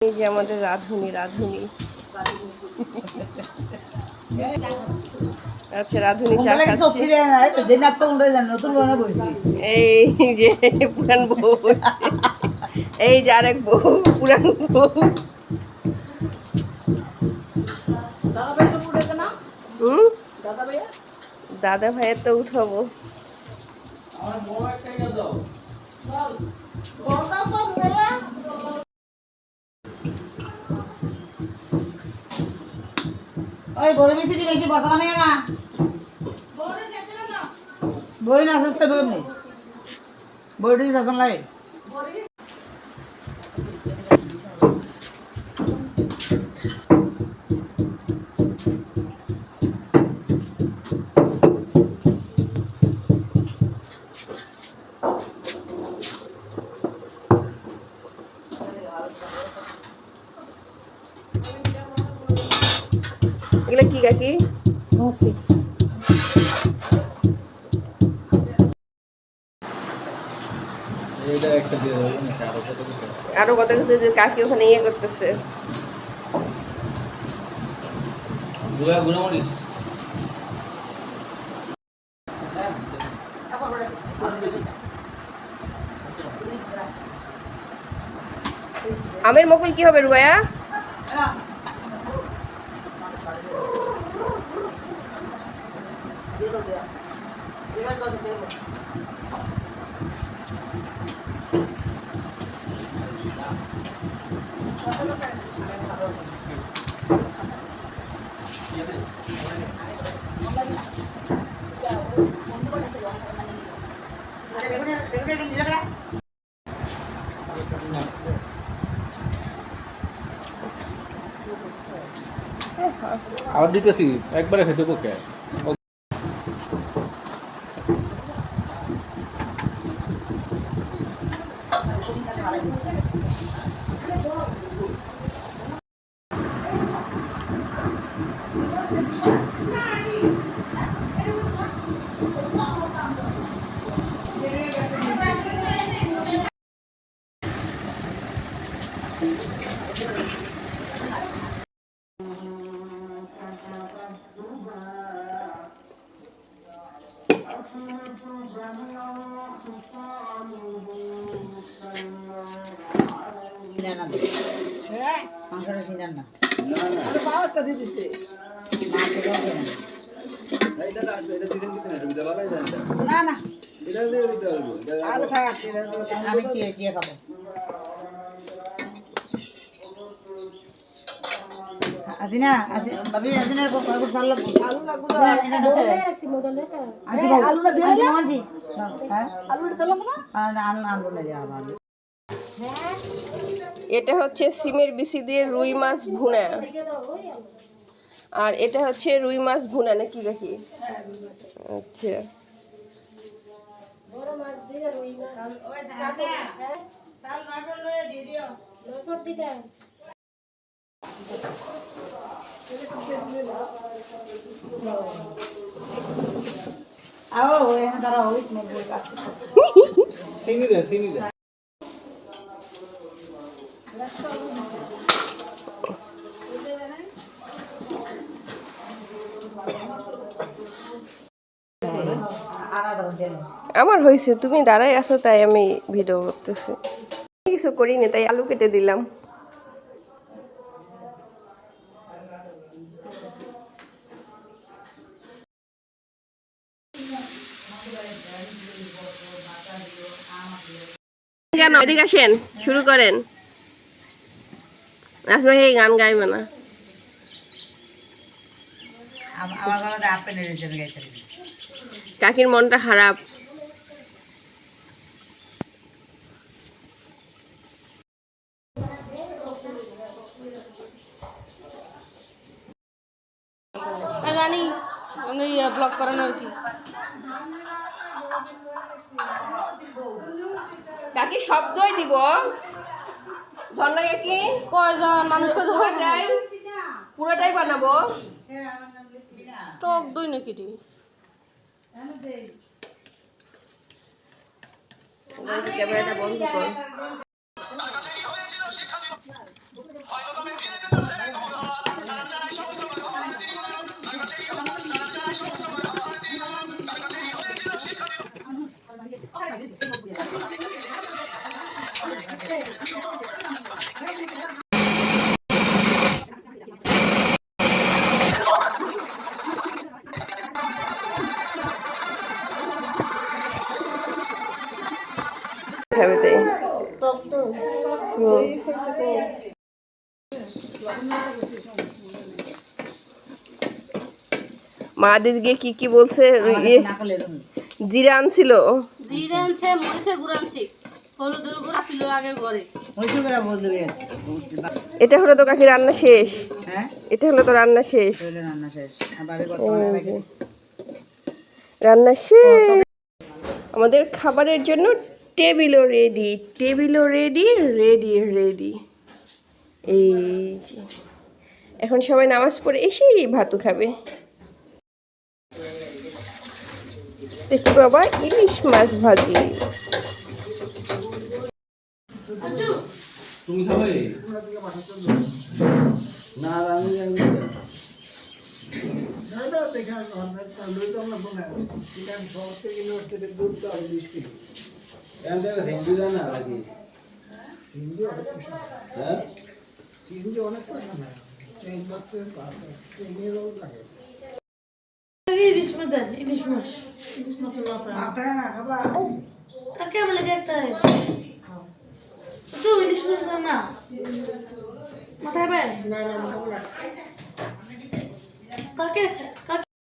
এই যে আমাদের রাধুনি রাধুনি আচ্ছা রাধুনি চা খাচ্ছে এই যে পুরান বউ হচ্ছে এই যে আরেক বউ পুরান বউ দাদা ভাইয়ের তো উঠাবো ওই বড় মিষ্টি বেশি বর্তমানে না বই না সস্তা বই নেই বইটি শাসন লাগে এগুলো কি কাকি আরো কত কিছু যে কাকি ওখানে ইয়ে করতেছে আমের মুকুল কি হবে রুবায়া আবার দিতেছি একবারে খেতে পক্ষে আসিনা আসি ভাবি আসিনা কত সাল লাগবে আলুটা দিয়ে দাও জি হ্যাঁ আলুটা দিলাম না আলু না যা ভালো এটা হচ্ছে সিমের বিচি দিয়ে রুই মাছ ভুনা আর এটা হচ্ছে রুই মাছ ভুনা নাকি কাকি আচ্ছা বড় মাছ দিয়ে রুই মাছ ওই সাথে সাল নাটল লয়ে দিয়ে দিও নজর দিতে आओ वो यहाँ दरा हो इसमें बोल काट সিনি দে আমার হয়েছে তুমি দাঁড়াই আছো তাই আমি ভিডিও করতেছি কিছু করিনি তাই আলু কেটে দিলাম কেন এদিকে আসেন শুরু করেন আজকে এই গান গাইবে না আমার গলাতে আপে নেড়েছে গাইতে কাকির মনটা খারাপ জানি আমি ব্লগ করেন আর কি কাকি শব্দই দিব ঝর্ণা কাকি কয়জন মানুষকে পুরোটাই বানাবো টক দই নাকি ক্যামেরাটা বন্ধ কর মাদেরকে কি কি বলছে? না করলে জিরা আনছিল, জিরে আনছে, মরিচে গুঁড়ো আনছে, হলুদের গুঁড়ো ছিল আগে ঘরে। হইছে করে বদলে এটা হলো তো কাকি রান্না শেষ, হ্যাঁ এটা হলো তো রান্না শেষ, চলে রান্না শেষ আবারে কত এই যে, রান্না শেষ। আমাদের খাবারের জন্য টেবিলও রেডি, টেবিলও রেডি, রেডি রেডি। এই যে এখন সবাই নামাজ পড়ে এসেই ভাতু খাবে। দেখি বাবা, ইলিশ মাছ ভাজি। তুমি খাবে না? ইলিশ মাছ দেন, ইলিশ মাছ, ইলিশ মাছের মাথা। কাকে বলে একটা ইলিশ মাছ দেন না মাথায় পায়? কাকে কাকে